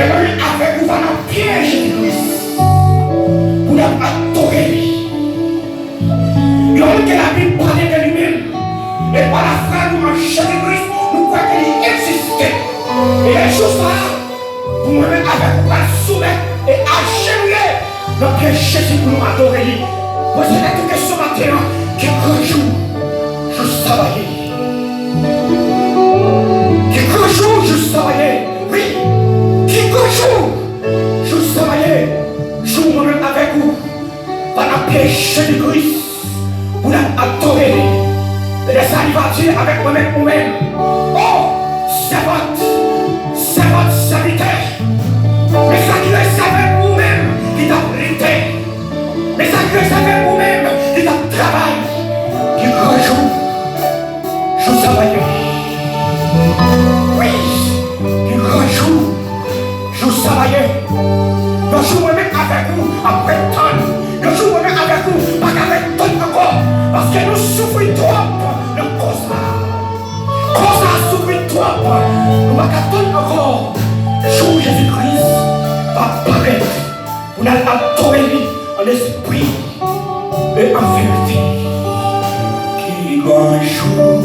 lui avec vous dans le piège de Christ. Vous n'avez pas adoré. L'homme que la Bible parlait de lui-même. Et par la foi, nous, en chair de Christ, nous croyons qu'il existait. Et les choses là, vous m'avez avec vous à soumettre et agenouiller le piège Jésus pour nous adorer. Voici la question matin, quelques jours, je travaillais. Quelques jours, je travaillais. Oui, quelques jours, je travaillais. Je vous mets avec vous dans le piège de Christ. Vous l'adorez. Les salivatiers avec moi-même. Oh, c'est votre serviteur. Mais ça qui est avec vous-même, qui t'a prêté. Mais ça qui est avec vous-même, qui t'a travaillé. Quelques jours, je travaillais. Oui, quelques jours, je travaillais. Le jour moi-même avec vous, après temps. Le jour moi-même avec vous, pas qu'avec temps encore. Parce que nous souffrons trop. Le cause a souffert trop. Nous ne pouvons pas encore. Jour Jésus-Christ va paraître. Vous n'allez pas adorer en esprit et en vérité. Qui un jour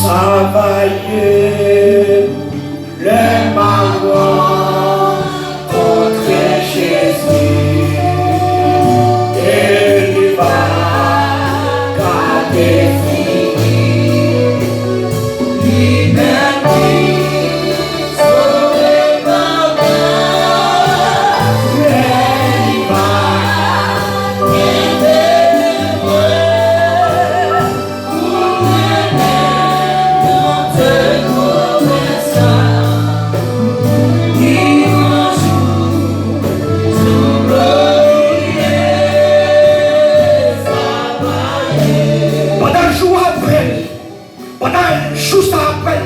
travailler le marrant contre Jésus. Et il va garder fini. Lui-même sauver ma vie. Il va aider moi. Pour l'aimer dans tes mauvais ça. Il va jouer sur le pendant le jour après, pendant le jour après,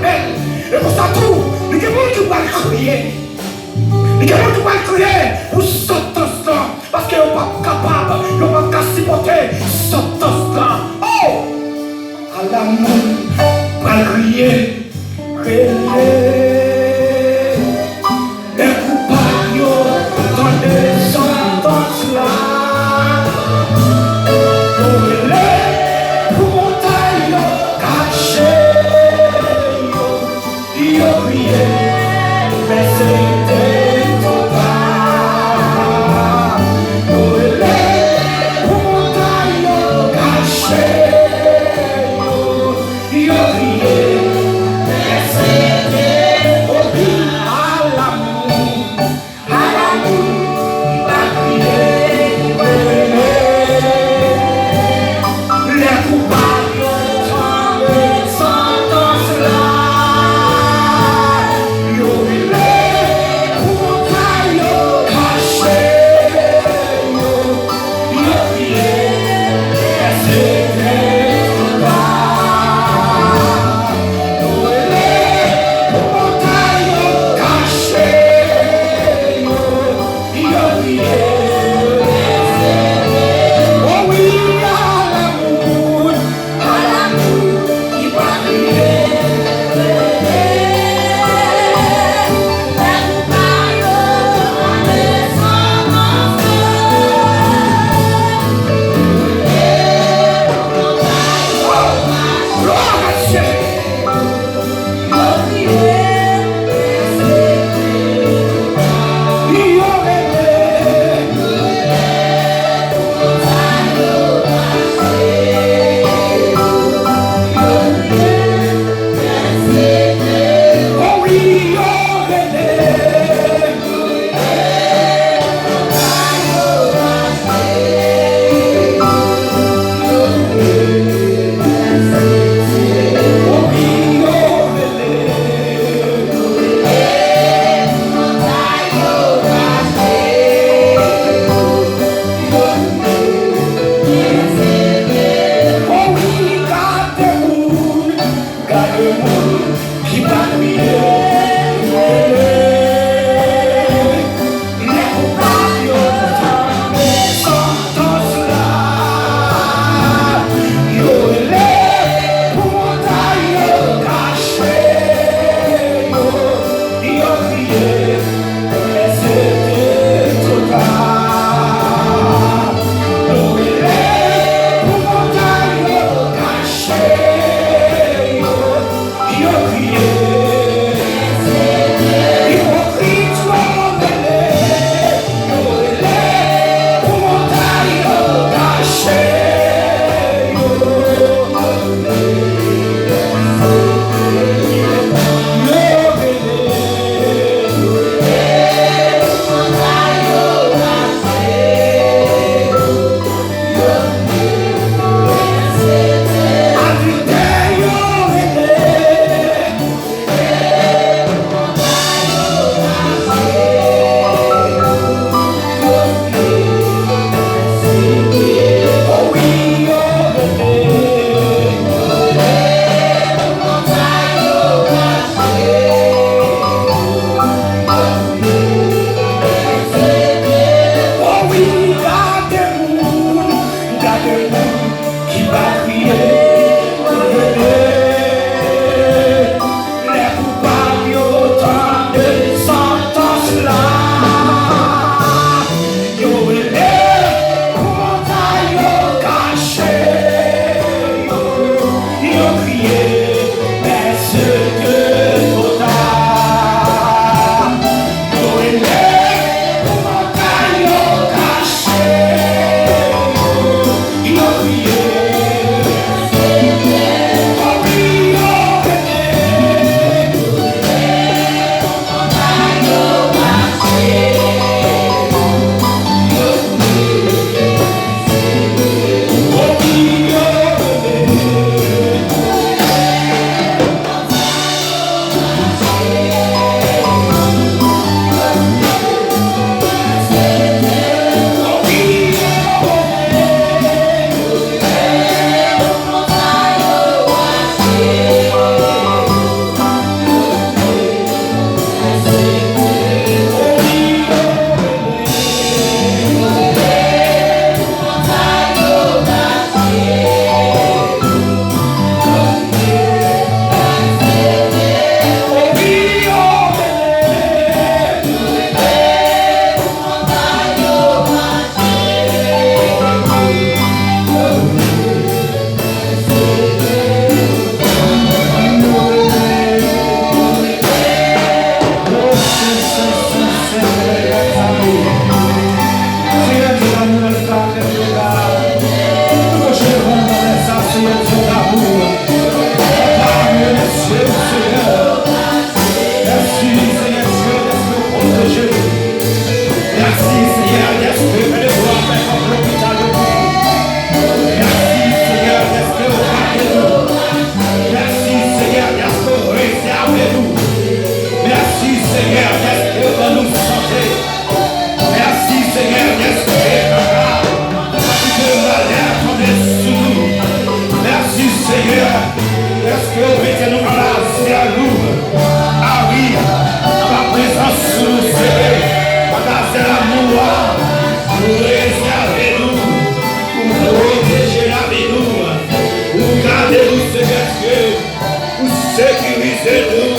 et pour ça tout, il y a des gens qui vont crier. Il y a des gens qui vont crier pour sortir cela, parce qu'ils ne sont pas capables, ils ne sont pas capables de supporter sortir cela. Oh! À l'amour, va crier, crier. Les coupables dans les sentences là. Yeah. sécurisez-nous.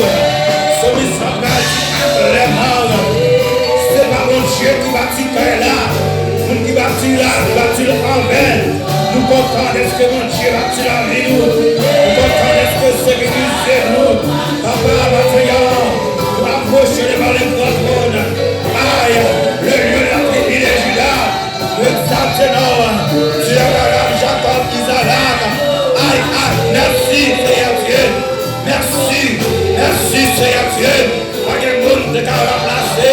Celui qui s'engage vraiment, c'est pas mon Dieu qui bâtit là. Nous qui bâtit là, qui bâtit en vain. Nous comptons est-ce que mon Dieu bâtit la vie nous. Nous comptons est-ce que sécurisez-nous. Papa, nous approcher devant les trônes. Aïe, le lieu de la tribu de Judas. Exaltez-nous. Jacob, Isaac. Aïe, merci Seigneur Dieu. Merci Seigneur Dieu. Pas de monde qui a remplacé.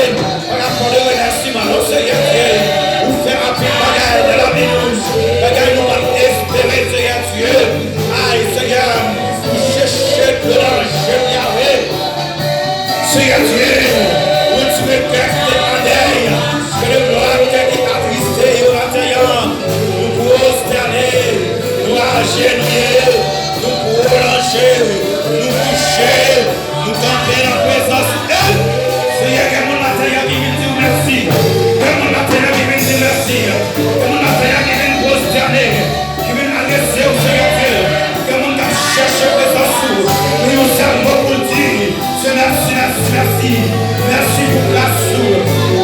Pas de remerciement au Seigneur Dieu. Vous faire appeler bagaille de la vie. Bagaille nous va espérer Seigneur Dieu. Aïe Seigneur, vous cherchez de l'ange Yahweh. Seigneur Dieu, où tu me perds tes bagailles. Que le gloire qui t'a tristé au matin. Nous pouvons se terner. Nous agenouiller. Nous pouvons lancer. Nous coucher. Nous camper en présence d'elle. Seigneur, que mon matin qui vient dire merci. Que mon matin qui vient dire merci. Que mon matin qui vient prosterner. Qui vient adresser au Seigneur Dieu. Que mon matin cherche présence. Nous nous servons pour dire. Merci. Merci pour grâce.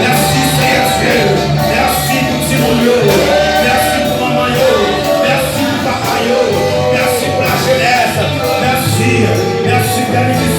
Merci Seigneur Dieu. Merci pour Simon. Merci pour maman. Merci pour papa. Merci pour la jeunesse. Merci pour la